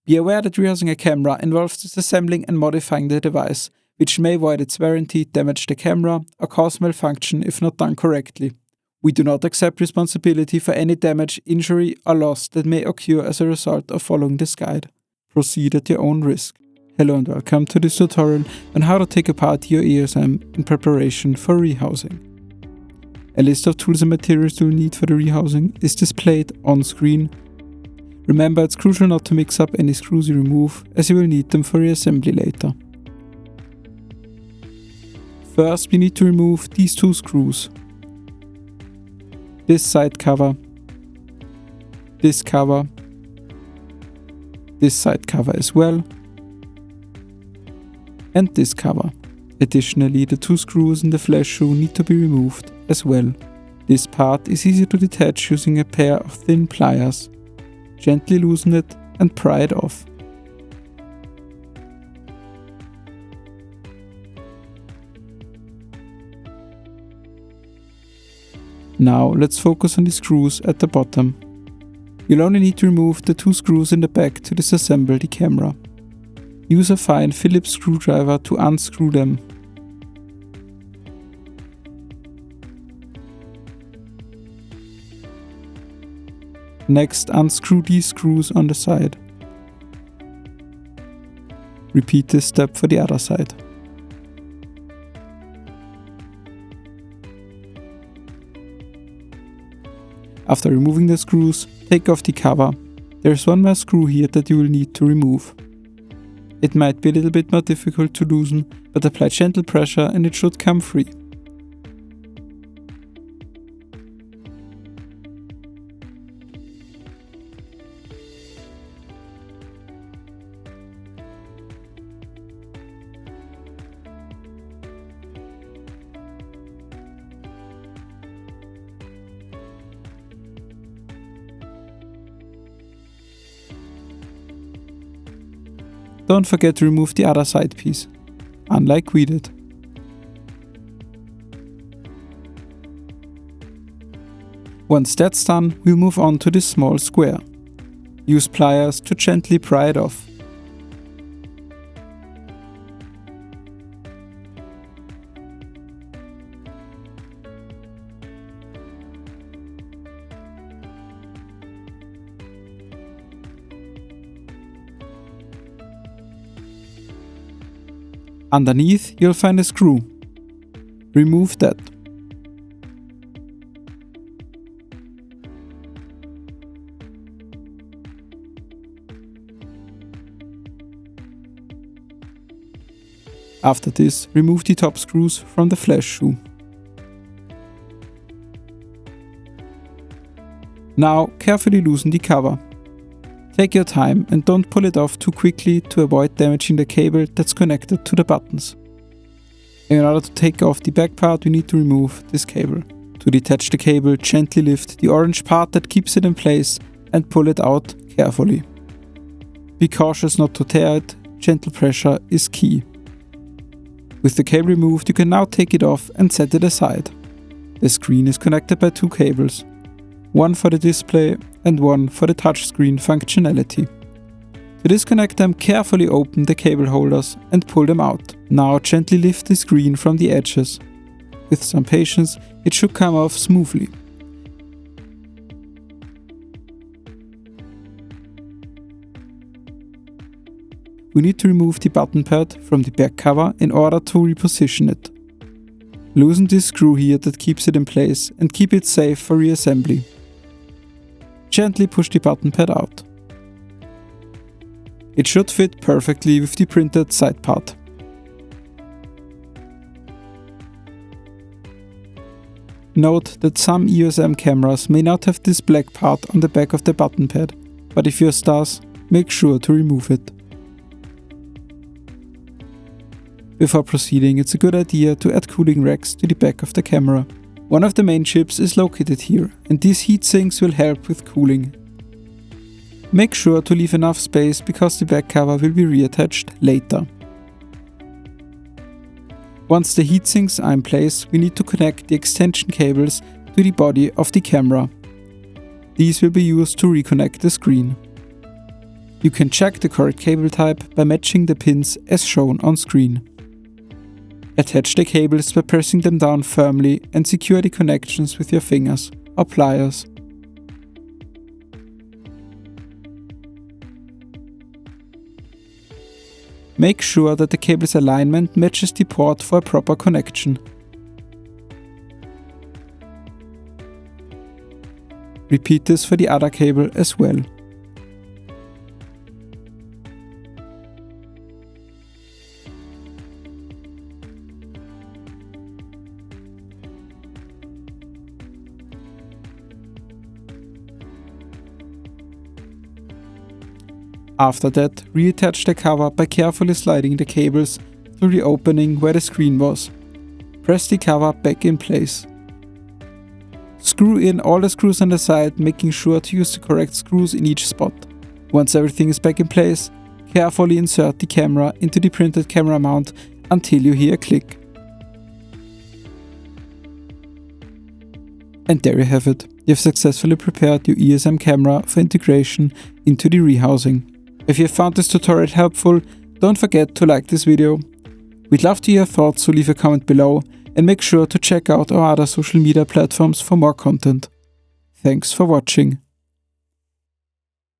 Be aware that rehousing a camera involves disassembling and modifying the device, which may void its warranty, damage the camera, or cause malfunction if not done correctly. We do not accept responsibility for any damage, injury, or loss that may occur as a result of following this guide. Proceed at your own risk. Hello and welcome to this tutorial on how to take apart your EOSM in preparation for rehousing. A list of tools and materials you'll need for the rehousing is displayed on screen. Remember, it's crucial not to mix up any screws you remove, as you will need them for reassembly later. First, we need to remove these two screws. This side cover, this cover, this side cover as well, and this cover. Additionally, the two screws in the flash shoe need to be removed as well. This part is easy to detach using a pair of thin pliers. Gently loosen it and pry it off. Now let's focus on the screws at the bottom. You'll only need to remove the two screws in the back to disassemble the camera. Use a fine Phillips screwdriver to unscrew them. Next, unscrew these screws on the side. Repeat this step for the other side. After removing the screws, take off the cover. There's one more screw here that you will need to remove. It might be a little bit more difficult to loosen, but apply gentle pressure and it should come free. Don't forget to remove the other side piece, unlike we did. Once that's done, we'll move on to this small square. Use pliers to gently pry it off. Underneath, you'll find a screw. Remove that. After this, remove the top screws from the flash shoe. Now, carefully loosen the cover. Take your time and don't pull it off too quickly to avoid damaging the cable that's connected to the buttons. In order to take off the back part, we need to remove this cable. To detach the cable, gently lift the orange part that keeps it in place and pull it out carefully. Be cautious not to tear it, gentle pressure is key. With the cable removed, you can now take it off and set it aside. The screen is connected by two cables. One for the display and one for the touchscreen functionality. To disconnect them, carefully open the cable holders and pull them out. Now gently lift the screen from the edges. With some patience, it should come off smoothly. We need to remove the button pad from the back cover in order to reposition it. Loosen this screw here that keeps it in place and keep it safe for reassembly. Gently push the button pad out. It should fit perfectly with the printed side part. Note that some EOSM cameras may not have this black part on the back of the button pad, but if yours does, make sure to remove it. Before proceeding, it's a good idea to add cooling racks to the back of the camera. One of the main chips is located here, and these heat sinks will help with cooling. Make sure to leave enough space because the back cover will be reattached later. Once the heat sinks are in place, we need to connect the extension cables to the body of the camera. These will be used to reconnect the screen. You can check the correct cable type by matching the pins as shown on screen. Attach the cables by pressing them down firmly and secure the connections with your fingers or pliers. Make sure that the cable's alignment matches the port for a proper connection. Repeat this for the other cable as well. After that, reattach the cover by carefully sliding the cables through the opening where the screen was. Press the cover back in place. Screw in all the screws on the side, making sure to use the correct screws in each spot. Once everything is back in place, carefully insert the camera into the printed camera mount until you hear a click. And there you have it. You've successfully prepared your ESM camera for integration into the rehousing. If you found this tutorial helpful, don't forget to like this video. We'd love to hear your thoughts, so leave a comment below and make sure to check out our other social media platforms for more content. Thanks for watching.